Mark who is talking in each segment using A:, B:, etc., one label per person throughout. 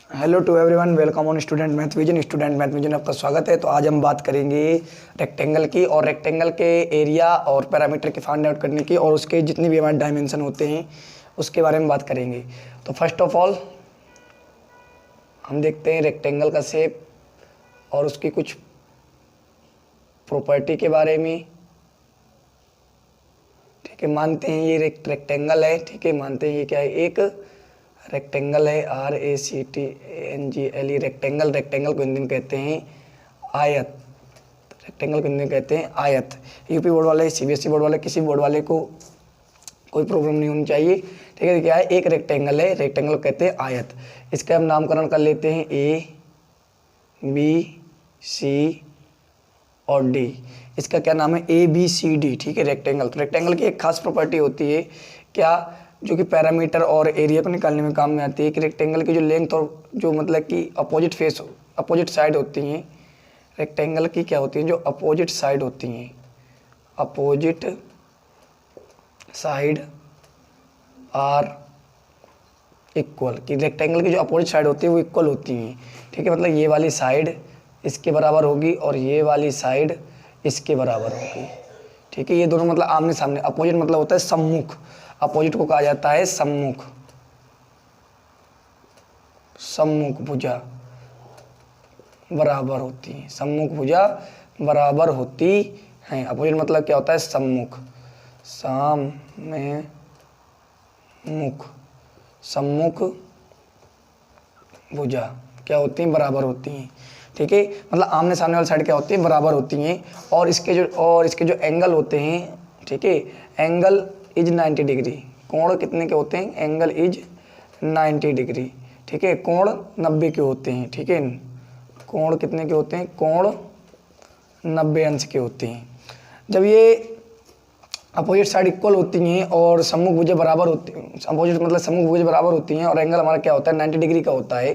A: Hello to everyone, welcome on student math vision. Student math vision आपका स्वागत है। तो आज हम बात करेंगे रेक्टेंगल की, और रेक्टेंगल के एरिया और पैरामीटर के फाइंड आउट करने की, और उसके जितने भी हमारे डायमेंशन होते हैं उसके बारे में बात करेंगे। तो फर्स्ट ऑफ ऑल हम देखते हैं रेक्टेंगल का शेप और उसकी कुछ प्रॉपर्टी के बारे में। ठीक है, मानते हैं ये रेक्टेंगल है। ठीक है, मानते हैं ये क्या है, एक रेक्टेंगल है। RACTANGLE rectangle. रेक्टेंगल को हिंदी में कहते हैं आयत। रेक्टेंगल को हिंदी में कहते हैं आयत। यूपी बोर्ड वाले, CBSE बोर्ड वाले, किसी बोर्ड वाले को कोई प्रॉब्लम नहीं होनी चाहिए। ठीक है, क्या है, एक रेक्टेंगल है, रेक्टेंगल को कहते हैं आयत। इसका हम नामकरण कर लेते हैं ABC और D। इसका क्या नाम है, ABCD। ठीक है, रेक्टेंगल। तो रेक्टेंगल की एक खास प्रॉपर्टी होती है क्या, जो कि पैरामीटर और एरिया को निकालने में काम में आती है, कि रेक्टेंगल की जो लेंथ और जो मतलब कि अपोजिट साइड होती हैं, रेक्टेंगल की क्या होती है, जो अपोजिट साइड होती हैं, अपोजिट साइड आर इक्वल। कि रेक्टेंगल की जो अपोजिट साइड होती है वो इक्वल होती हैं। ठीक है, मतलब ये वाली साइड इसके बराबर होगी और ये वाली साइड इसके बराबर होगी। ठीक है, ये दोनों मतलब आमने सामने। अपोजिट मतलब होता है सम्मुख। अपोजिट को कहा जाता है सम्मुख। सम्मुख भुजा बराबर होती है, सम्मुख भुजा बराबर होती हैं। अपोजिट मतलब क्या होता है, सम्मुख। सामने मुख, सम्मुख भुजा क्या होती हैं, बराबर होती हैं। ठीक है, मतलब आमने सामने वाली साइड क्या होती है, बराबर होती हैं। और इसके जो एंगल होते हैं, ठीक है, एंगल इज 90 डिग्री। कोण कितने के होते हैं, एंगल इज 90 डिग्री। ठीक है, कोण 90 के होते हैं। ठीक है, कोण कितने के होते हैं, कोण 90 अंश के होते हैं। जब ये अपोजिट साइड इक्वल होती हैं और सम्मुख भुजा बराबर होती हैं, अपोजिट मतलब सम्मुख भुजा बराबर होती हैं, और एंगल हमारा क्या होता है, 90 डिग्री का होता है,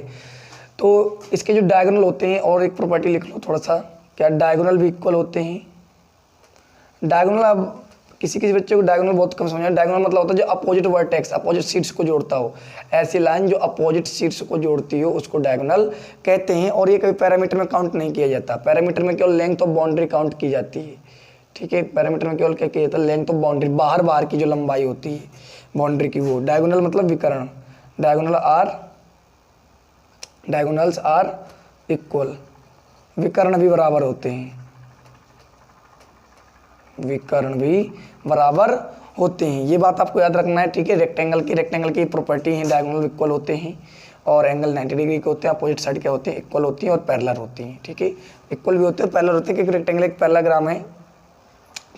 A: तो इसके जो डायगोनल होते हैं, और एक प्रॉपर्टी लिख लो थोड़ा सा, क्या डायगोनल भी इक्वल होते हैं। डायगोनल, अब किसी बच्चे को डायगोनल बहुत कम समझ। डायगोनल मतलब होता है जो अपोजिट वर्टेक्स, अपोजिट शीट्स को जोड़ता हो। ऐसी लाइन जो अपोजिट शीट्स को जोड़ती हो उसको डायगोनल कहते हैं। और ये कभी पैरामीटर में काउंट नहीं किया जाता। पैरामीटर में केवल लेंथ ऑफ बाउंड्री काउंट की जाती है। ठीक है, पैरामीटर में केवल क्या किया जाता है, लेंथ ऑफ बाउंड्री, बाहर की जो लंबाई होती है बाउंड्री की, वो। डायगोनल मतलब विकर्ण। डायगोनल्स आर इक्वल, विकर्ण भी बराबर होते हैं, विकर्ण भी बराबर होते हैं। ये बात आपको याद रखना है। ठीक है, रेक्टेंगल की प्रॉपर्टी है, डायगोनल इक्वल होते हैं और एंगल 90 डिग्री के होते हैं। अपोजिट साइड क्या होते हैं, इक्वल होती हैं और पैरेलल होती हैं। ठीक है, इक्वल भी होते हैं, पैरेलल होते हैं, क्योंकि रेक्टेंगल एक पैरेललोग्राम है।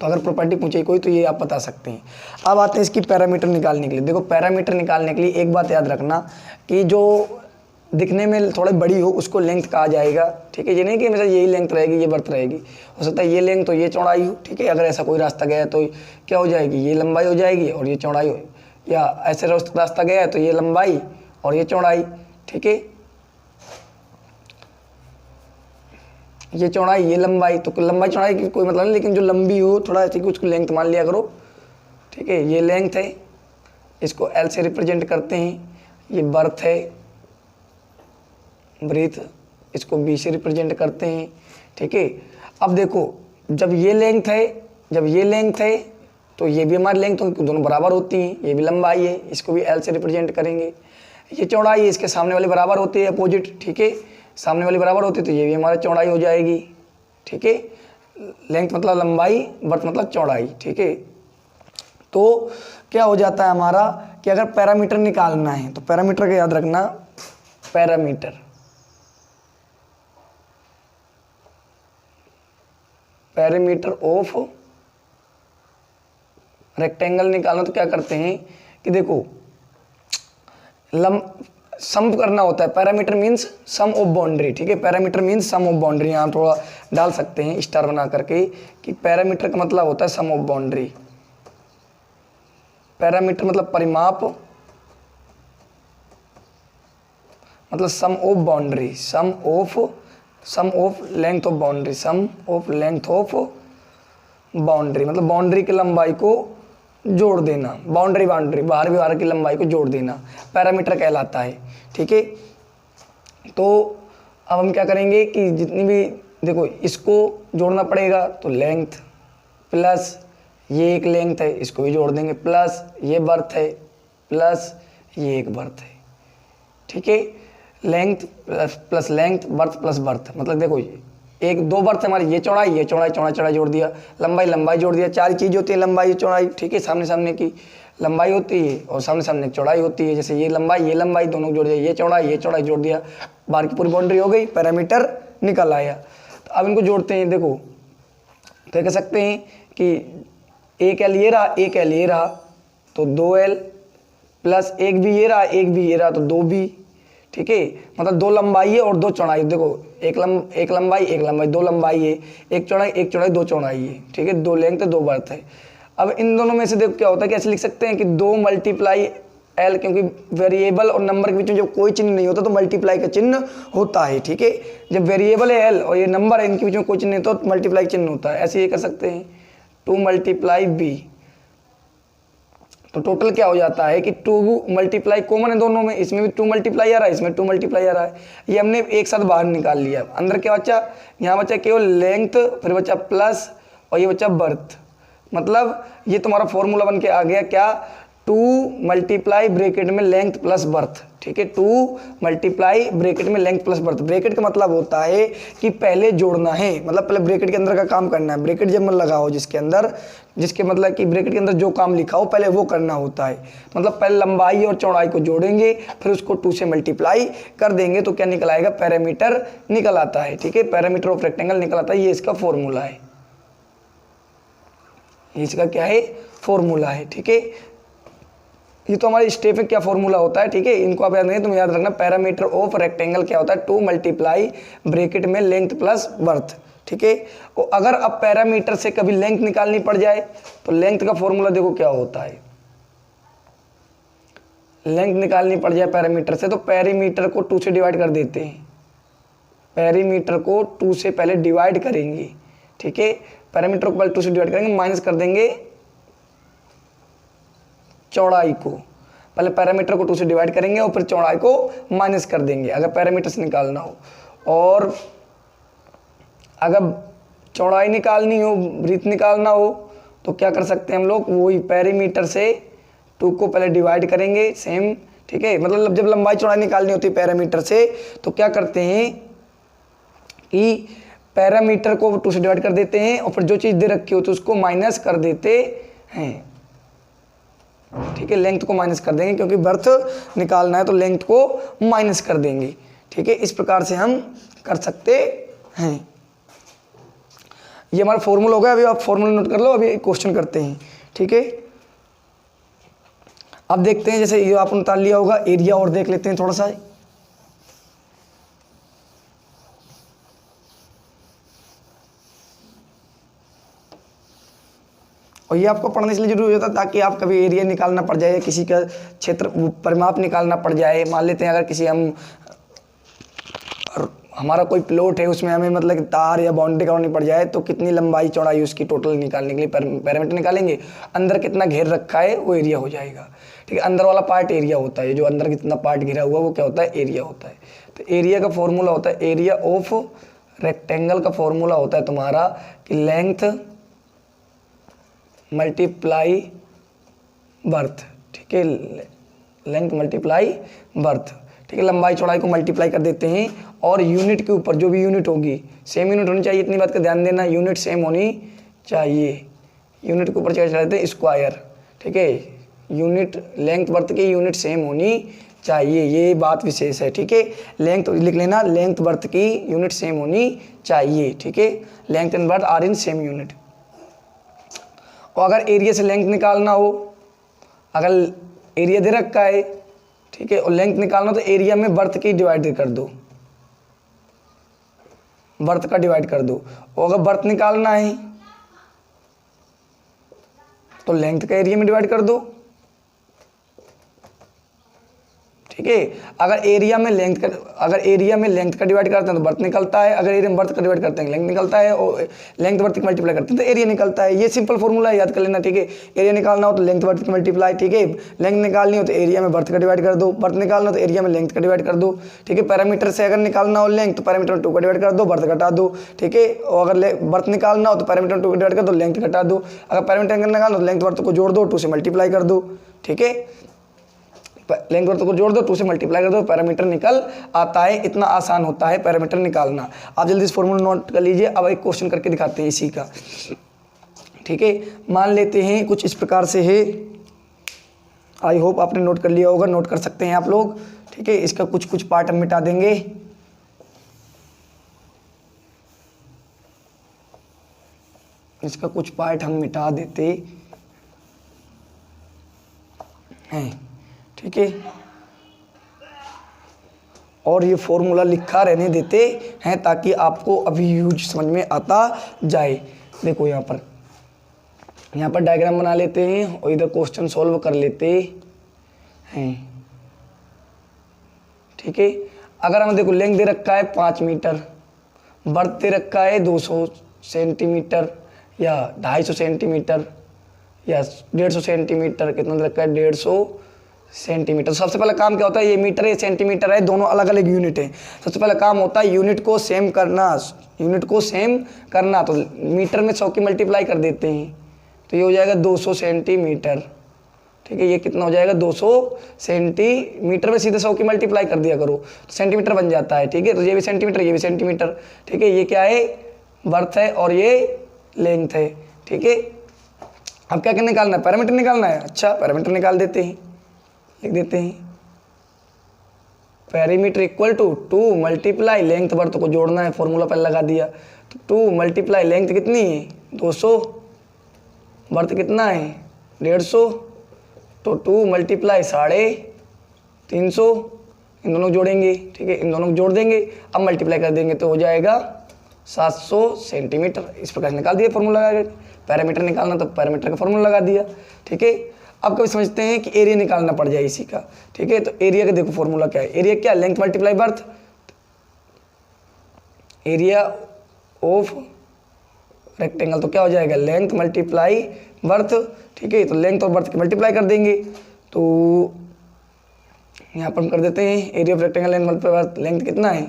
A: तो अगर प्रॉपर्टी पूछे कोई तो ये आप बता सकते हैं। अब आते हैं इसकी पैरामीटर निकालने के लिए। देखो, पैरामीटर निकालने के लिए एक बात याद रखना कि जो दिखने में थोड़ी बड़ी हो उसको लेंथ कहा जाएगा। ठीक है, ये नहीं कि हमेशा यही लेंथ रहेगी, ये बर्थ रहेगी। हो सकता है ये लेंथ तो ये चौड़ाई हो। ठीक है, अगर ऐसा कोई रास्ता गया तो क्या हो जाएगी, ये लंबाई हो जाएगी और ये चौड़ाई हो, या ऐसे रास्ता गया है तो ये लंबाई और ये चौड़ाई। ठीक है, ये चौड़ाई ये लंबाई, तो लंबाई चौड़ाई की कोई मतलब नहीं, लेकिन जो लंबी हो थोड़ा ऐसी उसको लेंथ मान लिया करो। ठीक है, ये लेंथ है, इसको L से रिप्रेजेंट करते हैं। ये बर्थ है, ब्रीथ, इसको B से रिप्रेजेंट करते हैं। ठीक है, अब देखो, जब ये लेंथ है तो ये भी हमारी लेंथ, दोनों बराबर होती हैं। ये भी लंबाई है, इसको भी L से रिप्रेजेंट करेंगे। ये चौड़ाई है, इसके सामने वाली बराबर होती है, अपोजिट। ठीक है, सामने वाली बराबर होती है तो ये भी हमारी चौड़ाई हो जाएगी। ठीक है, लेंथ मतलब लंबाई, बर्थ मतलब चौड़ाई। ठीक है, तो क्या हो जाता है हमारा कि अगर पैरामीटर निकालना है तो पैरामीटर का याद रखना, पैरामीटर ऑफ रेक्टेंगल निकालना। तो क्या करते हैं कि देखो, सम करना होता है। Perimeter means sum of boundary. ठीक है, perimeter means sum of boundary. यहाँ थोड़ा डाल सकते हैं स्टार बना करके कि पैरामीटर का मतलब होता है सम ऑफ बाउंड्री। पैरामीटर मतलब परिमाप, मतलब sum of boundary, sum of length of boundary, sum of length of boundary, मतलब बाउंड्री की लंबाई को जोड़ देना। बाउंड्री बाहर की लंबाई को जोड़ देना पैरामीटर कहलाता है। ठीक है, तो अब हम क्या करेंगे कि जितनी भी, देखो इसको जोड़ना पड़ेगा, तो लेंथ प्लस ये एक लेंथ है, इसको भी जोड़ देंगे, प्लस ये बर्थ है, प्लस ये एक बर्थ है। ठीक है, length plus length, birth plus birth, मतलब देखो एक दो बर्थ हमारी, ये चौड़ाई चौड़ाई जोड़ दिया, लंबाई लंबाई जोड़ दिया, चार चीज़ होती है लंबाई चौड़ाई। ठीक है, सामने सामने की लंबाई होती है और सामने सामने की चौड़ाई होती है। जैसे ये लंबाई दोनों जोड़ दिया, ये चौड़ाई जोड़ दिया, बाहर की पूरी बाउंड्री हो गई, पैरामीटर निकल आया। तो अब इनको जोड़ते हैं, देखो तो कह सकते हैं कि एक एल ये रहा, एक एल ये रहा, तो 2L प्लस एक भी ये रहा, एक भी ये रहा, तो 2B। ठीक है, मतलब दो लंबाई है और दो चौड़ाई। देखो एक लंबाई, दो लंबाई है, एक चौड़ाई दो चौड़ाई है। ठीक है, दो लेंथ दो बर्थ है। अब इन दोनों में से देखो क्या होता है, कैसे लिख सकते हैं कि 2 मल्टीप्लाई L, क्योंकि वेरिएबल और नंबर के बीच में जब कोई चिन्ह नहीं होता तो मल्टीप्लाई का चिन्ह होता है। ठीक है, जब वेरिएबल है L और ये नंबर है, इनके बीच में कोई चिन्ह नहीं होता तो मल्टीप्लाई चिन्ह होता है। ऐसे ये कर सकते हैं 2 मल्टीप्लाई B, तो टोटल क्या हो जाता है कि 2 मल्टीप्लाई कॉमन है दोनों में, इसमें भी 2 मल्टीप्लाई आ रहा है, इसमें 2 मल्टीप्लाई आ रहा है। ये हमने एक साथ बाहर निकाल लिया। अंदर क्या बचा, यहाँ बचा केवल लेंथ, फिर बचा प्लस और ये बचा बर्थ। मतलब ये तुम्हारा फॉर्मूला बन के आ गया क्या, 2 मल्टीप्लाई ब्रैकेट में लेंथ प्लस बर्थ। ठीक है, 2 मल्टीप्लाई ब्रैकेट में लेंथ प्लस बर्थ। ब्रैकेट का मतलब होता है कि पहले जोड़ना है, मतलब पहले ब्रैकेट के अंदर का काम करना है। ब्रैकेट जब मन लगा हो जिसके अंदर, जिसके मतलब कि ब्रैकेट के अंदर जो काम लिखा हो पहले वो करना होता है। मतलब पहले लंबाई और चौड़ाई को जोड़ेंगे, फिर उसको 2 से मल्टीप्लाई कर देंगे, तो क्या निकल आएगा, पैरामीटर निकल आता है। ठीक है, पैरामीटर ऑफ रेक्टेंगल निकल आता है। ये इसका फॉर्मूला है, इसका क्या है, फॉर्मूला है। ठीक है, ये तो हमारे स्टेप में क्या फॉर्मूला होता है। ठीक है, इनको आप याद नहीं, तुम याद रखना, पैरामीटर ऑफ रेक्टेंगल क्या होता है, 2 मल्टीप्लाई ब्रैकेट में लेंथ प्लस बर्थ। ठीक है, और अगर अब पैरामीटर से कभी लेंथ निकालनी पड़ जाए तो लेंथ का फॉर्मूला देखो क्या होता है। लेंथ निकालनी पड़ जाए पैरामीटर से तो पैरीमीटर को 2 से डिवाइड कर देते हैं। पैरीमीटर को 2 से पहले डिवाइड करेंगे। ठीक है, पैरामीटर को पहले 2 से डिवाइड करेंगे, माइनस कर देंगे चौड़ाई को। पहले पैरामीटर को 2 से डिवाइड करेंगे और फिर चौड़ाई को माइनस कर देंगे अगर पैरामीटर से निकालना हो। और अगर चौड़ाई निकालनी हो, ब्रीथ निकालना हो, तो क्या कर सकते हैं हम लोग, वही पैरीमीटर से 2 को पहले डिवाइड करेंगे सेम। ठीक है, मतलब जब लंबाई चौड़ाई निकालनी होती है पैरामीटर से तो क्या करते हैं कि पैरामीटर को 2 से डिवाइड कर देते हैं और फिर जो चीज़ दे रखी होती है उसको माइनस कर देते हैं। ठीक है, लेंथ को माइनस कर देंगे क्योंकि बर्थ निकालना है तो लेंथ को माइनस कर देंगे। ठीक है, इस प्रकार से हम कर सकते हैं। ये हमारा फॉर्मूला होगा। अभी आप फॉर्मूला नोट कर लो, अभी क्वेश्चन करते हैं। ठीक है, अब देखते हैं, जैसे ये आपने निकाल लिया होगा, एरिया और देख लेते हैं थोड़ा सा। और ये आपको पढ़ने इसलिए जरूरी होता है ताकि आप कभी एरिया निकालना पड़ जाए, किसी का क्षेत्र परिमाप निकालना पड़ जाए। मान लेते हैं अगर किसी हमारा कोई प्लॉट है, उसमें हमें मतलब कि तार या बाउंड्री करनी पड़ जाए तो कितनी लंबाई चौड़ाई उसकी टोटल निकालने के लिए पैरामीटर निकालेंगे। अंदर कितना घेर रखा है वो एरिया हो जाएगा। ठीक है, अंदर वाला पार्ट एरिया होता है, जो अंदर कितना पार्ट घिरा हुआ वो क्या होता है, एरिया होता है। तो एरिया का फॉर्मूला होता है, एरिया ऑफ रेक्टेंगल का फॉर्मूला होता है तुम्हारा कि लेंथ मल्टीप्लाई बर्थ। ठीक है, लेंथ मल्टीप्लाई बर्थ। ठीक है, लंबाई चौड़ाई को मल्टीप्लाई कर देते हैं और यूनिट के ऊपर जो भी यूनिट होगी सेम यूनिट होनी चाहिए, इतनी बात का ध्यान देना, यूनिट सेम होनी चाहिए। यूनिट के ऊपर क्या चढ़ाते हैं, स्क्वायर। ठीक है, यूनिट लेंथ बर्थ की यूनिट सेम होनी चाहिए, ये बात विशेष है। ठीक है, लेंथ लिख लेना, लेंथ बर्थ की यूनिट सेम होनी चाहिए। ठीक है, length and breadth are in same unit. और अगर एरिया से लेंथ निकालना हो, अगर एरिया दे रखा है, ठीक है, और लेंथ निकालना तो एरिया में बर्थ की डिवाइड कर दो, बर्थ का डिवाइड कर दो। और अगर बर्थ निकालना है तो लेंथ का एरिया में डिवाइड कर दो। ठीक है। अगर एरिया में लेंथ का डिवाइड करते हैं तो बर्थ निकलता है, अगर एरिया में बर्थ का डिवाइड करते हैं लेंथ निकलता है, और लेंथ बर्थ की मल्टीप्लाई करते हैं तो एरिया निकलता है। ये सिंपल फॉर्मूला है, याद कर लेना, ठीक है। एरिया निकालना हो तो लेंथ बर्थ की मल्टीप्लाई, ठीक है। लेंथ निकालनी हो तो एरिया में बर्थ का डिवाइड कर दो, बर्थ निकालना हो तो एरिया में लेंथ का डिवाइड कर दो, ठीक है। पैरामीटर से अगर निकालना हो लेंथ तो पैरामीटर में 2 का डिवाइड कर दो, बर्थ घटा दो, ठीक है। और अगर बर्थ निकालना हो तो पैरामीटर में 2 का डिवाइड कर दो, लेंथ घटा दो। अगर पैरामीटर निकालना हो तो लेंथ बर्थ को जोड़ दो, 2 से मल्टीप्लाई कर दो, ठीक है। लेंथ बर्थ को जोड़ दो, 2 से मल्टीप्लाई कर दो, पैरामीटर निकल आता है। इतना आसान होता है पैरामीटर निकालना। आप जल्दी इस फॉर्मूला नोट कर लीजिए। अब एक क्वेश्चन करके दिखाते हैं इसी का, ठीक है। मान लेते हैं कुछ इस प्रकार से है, आई होप आपने नोट कर लिया होगा, नोट कर सकते हैं आप लोग, ठीक है। इसका कुछ कुछ पार्ट हम मिटा देंगे, इसका कुछ पार्ट हम मिटा देते हैं, ठीक है। और ये फॉर्मूला लिखा रहने देते हैं ताकि आपको अभी यूज समझ में आता जाए। देखो यहाँ पर डायग्राम बना लेते हैं और इधर क्वेश्चन सॉल्व कर लेते हैं, ठीक है। अगर हम देखो लेंथ दे रखा है 5 मीटर, बर्थ दे रखा है 200 सेंटीमीटर या 250 सेंटीमीटर या 150 सेंटीमीटर, कितना दे रखा है 150 सेंटीमीटर। सबसे पहला काम क्या होता है, ये मीटर है सेंटीमीटर है, दोनों अलग अलग यूनिट हैं। सबसे पहला काम होता है यूनिट को सेम करना, तो मीटर में 100 की मल्टीप्लाई कर देते हैं तो ये हो जाएगा 200 सेंटीमीटर, ठीक है। ये कितना हो जाएगा 200 सेंटीमीटर में सीधे 100 की मल्टीप्लाई कर दिया करो तो सेंटीमीटर बन जाता है, ठीक है। तो ये भी सेंटीमीटर, ये भी सेंटीमीटर, ठीक है। ये क्या है, बर्थ है और ये लेंथ है, ठीक है। अब क्या निकालना है, पैरामीटर निकालना है। अच्छा, पैरामीटर निकाल देते हैं, लिख देते हैं perimeter equal to 2 multiply length breadth को जोड़ना है, फॉर्मूला पहले लगा दिया तो 2 मल्टीप्लाई लेंथ कितनी है 200, बर्थ कितना है 150, तो 2 मल्टीप्लाई 350, इन दोनों को जोड़ेंगे, ठीक है। इन दोनों को जोड़ देंगे, अब मल्टीप्लाई कर देंगे तो हो जाएगा 700 सेंटीमीटर। इस प्रकार से निकाल दिया फॉर्मूला लगा के। पैरामीटर निकालना तो पैरामीटर का फॉर्मूला लगा दिया, ठीक है। अब कभी समझते हैं कि एरिया निकालना पड़ जाए इसी का, ठीक है। तो एरिया का देखो फॉर्मूला क्या है, एरिया क्या, length multiply birth, area of rectangle तो क्या हो जाएगा लेंथ मल्टीप्लाई बर्थ, ठीक है। तो लेंथ और बर्थ की मल्टीप्लाई कर देंगे तो यहाँ पर हम कर देते हैं area of rectangle length multiply birth. Length कितना है,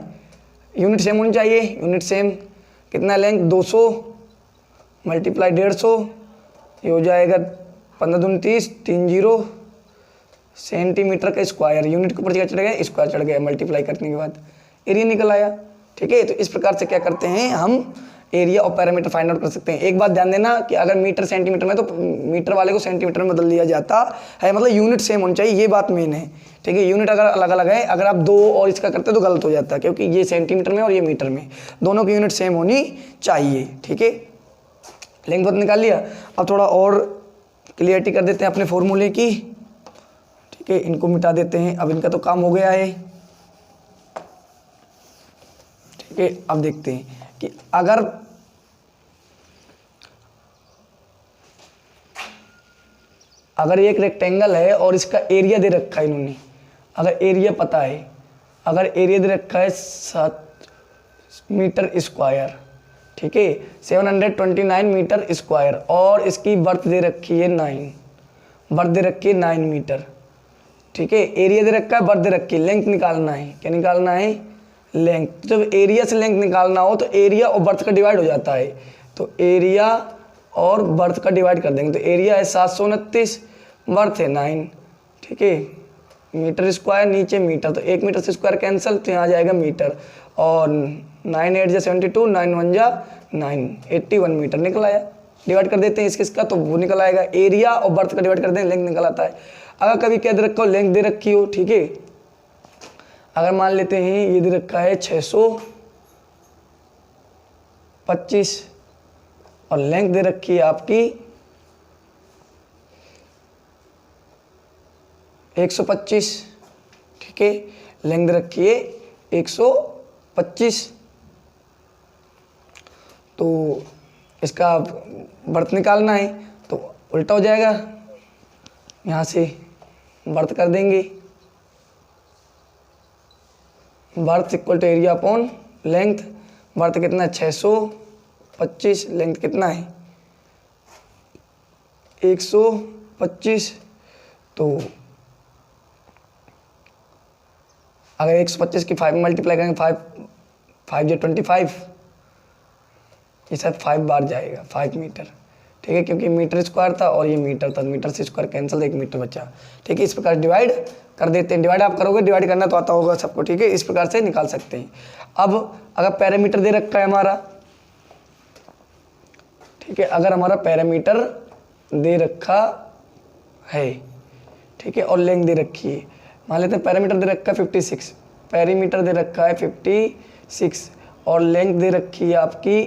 A: यूनिट सेम होनी चाहिए, यूनिट सेम कितना है लेंथ 200 मल्टीप्लाई 150, ये हो जाएगा 15 दूनी 30, 30 सेंटीमीटर का स्क्वायर। यूनिट के ऊपर क्या चढ़ गया, स्क्वायर चढ़ गया, मल्टीप्लाई करने के बाद एरिया निकल आया, ठीक है। तो इस प्रकार से क्या करते हैं हम एरिया और पैरामीटर फाइंड आउट कर सकते हैं। एक बात ध्यान देना कि अगर मीटर सेंटीमीटर में तो मीटर वाले को सेंटीमीटर में बदल दिया जाता है, मतलब यूनिट सेम होनी चाहिए, ये बात मेन है, ठीक है। यूनिट अगर अलग अलग है, अगर आप 2 और इसका करते तो गलत हो जाता है, क्योंकि ये सेंटीमीटर में और ये मीटर में, दोनों की यूनिट सेम होनी चाहिए, ठीक है। लेंथ बर्थ निकाल लिया, अब थोड़ा और क्लियरिटी कर देते हैं अपने फॉर्मूले की, ठीक है। इनको मिटा देते हैं, अब इनका तो काम हो गया है, ठीक है। अब देखते हैं कि अगर ये एक रेक्टेंगल है और इसका एरिया दे रखा है इन्होंने, अगर एरिया पता है, अगर एरिया दे रखा है 7 मीटर स्क्वायर, ठीक है 729 मीटर स्क्वायर, और इसकी बर्थ दे रखी है 9, बर्थ दे रखी है 9 मीटर, ठीक है। एरिया दे रखा है, बर्थ दे रखी है, लेंथ निकालना है, क्या निकालना है लेंथ। जब एरिया से लेंथ निकालना हो तो एरिया और बर्थ का डिवाइड हो जाता है, तो एरिया और बर्थ का डिवाइड कर देंगे, तो एरिया है 729, बर्थ है 9, ठीक है। मीटर स्क्वायर नीचे मीटर, तो 1 मीटर से स्क्वायर कैंसिल, तो यहाँ आ जाएगा मीटर, और 9 8 जा 72, 9 1 जा 9, 81 मीटर निकल आया। डिवाइड कर देते हैं इसका तो वो निकल आएगा, एरिया और बर्थ का डिवाइड कर दें लेंथ निकल आता है। अगर कभी क्या दे रखा हो, लेंथ दे रखी हो, ठीक है। अगर मान लेते हैं ये दे रखा है 625 और लेंथ दे रखी है आपकी 125, ठीक है। लेंथ दे रखी है 125, तो इसका बर्थ निकालना है तो उल्टा हो जाएगा, यहाँ से बर्थ कर देंगे, breadth equal to area upon length. Breadth कितना है 625, लेंथ कितना है 125। तो अगर 125 की 5 मल्टीप्लाई करेंगे 5 जो 25, ये सब 5 बार जाएगा 5 मीटर, ठीक है, क्योंकि मीटर स्क्वायर था और ये मीटर था, मीटर से स्क्वायर कैंसिल, 1 मीटर बचा, ठीक है। इस प्रकार डिवाइड कर देते हैं, डिवाइड आप करोगे, डिवाइड करना तो आता होगा सबको, ठीक है, इस प्रकार से निकाल सकते हैं। अब अगर पैरामीटर दे रखा है हमारा, ठीक है, अगर हमारा पैरामीटर दे रखा है, ठीक है, और लेंथ दे रखी है, मान लेते हैं पैरामीटर दे रखा है 56, पैरामीटर दे रखा है 56 और लेंथ दे रखी है आपकी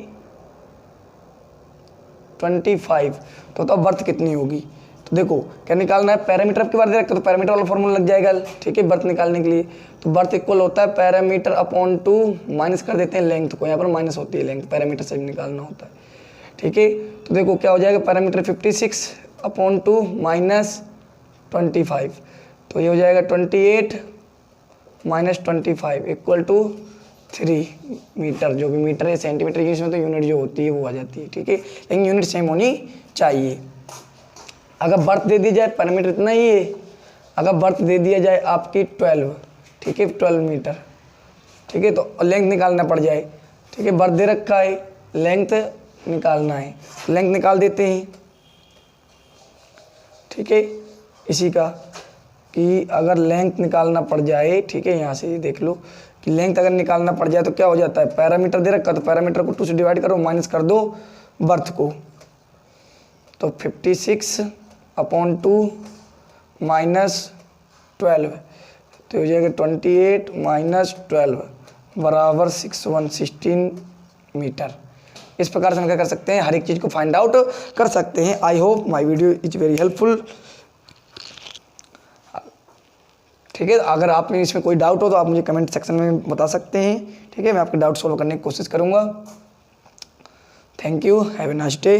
A: 25, तो तब बर्थ कितनी होगी। तो देखो क्या निकालना है, पैरामीटर आपकी बार दे रखा है तो पैरामीटर वाला फॉर्मूला लग जाएगा, ठीक है, बर्थ निकालने के लिए। तो बर्थ इक्वल होता है पैरामीटर अपॉन 2, माइनस कर देते हैं लेंथ को, यहाँ पर माइनस होती है लेंथ, पैरामीटर से निकालना होता है, ठीक है। तो देखो क्या हो जाएगा, पैरामीटर 56 अपॉन 2 माइनस 25, तो ये हो जाएगा 28 माइनस 25 इक्वल टू 3 मीटर। जो भी मीटर है सेंटीमीटर की इसमें तो यूनिट जो होती है वो आ जाती है, ठीक है, लेकिन यूनिट सेम होनी चाहिए। अगर बर्थ दे दी जाए, पैरामीटर इतना ही है, अगर बर्थ दे दिया जाए आपकी 12, ठीक है, 12 मीटर, ठीक है, तो लेंथ निकालना पड़ जाए, ठीक है, बर्थ दे रखा है, लेंथ निकालना है, लेंथ निकाल देते हैं, ठीक है, इसी का कि अगर लेंथ निकालना पड़ जाए, ठीक है, यहाँ से देख लो कि लेंथ अगर निकालना पड़ जाए तो क्या हो जाता है, पैरामीटर दे रखा तो पैरामीटर को 2 से डिवाइड करो, माइनस कर दो बर्थ को, तो 56 अपॉन 2 माइनस 12, तो हो जाएगा 28 माइनस 12 बराबर 16 मीटर। इस प्रकार से हम क्या कर सकते हैं, हर एक चीज़ को फाइंड आउट कर सकते हैं। I hope my video is very helpful, ठीक है। अगर आप में इसमें कोई डाउट हो तो आप मुझे कमेंट सेक्शन में बता सकते हैं, ठीक है, मैं आपके डाउट सॉल्व करने की कोशिश करूँगा। Thank you, have a nice day.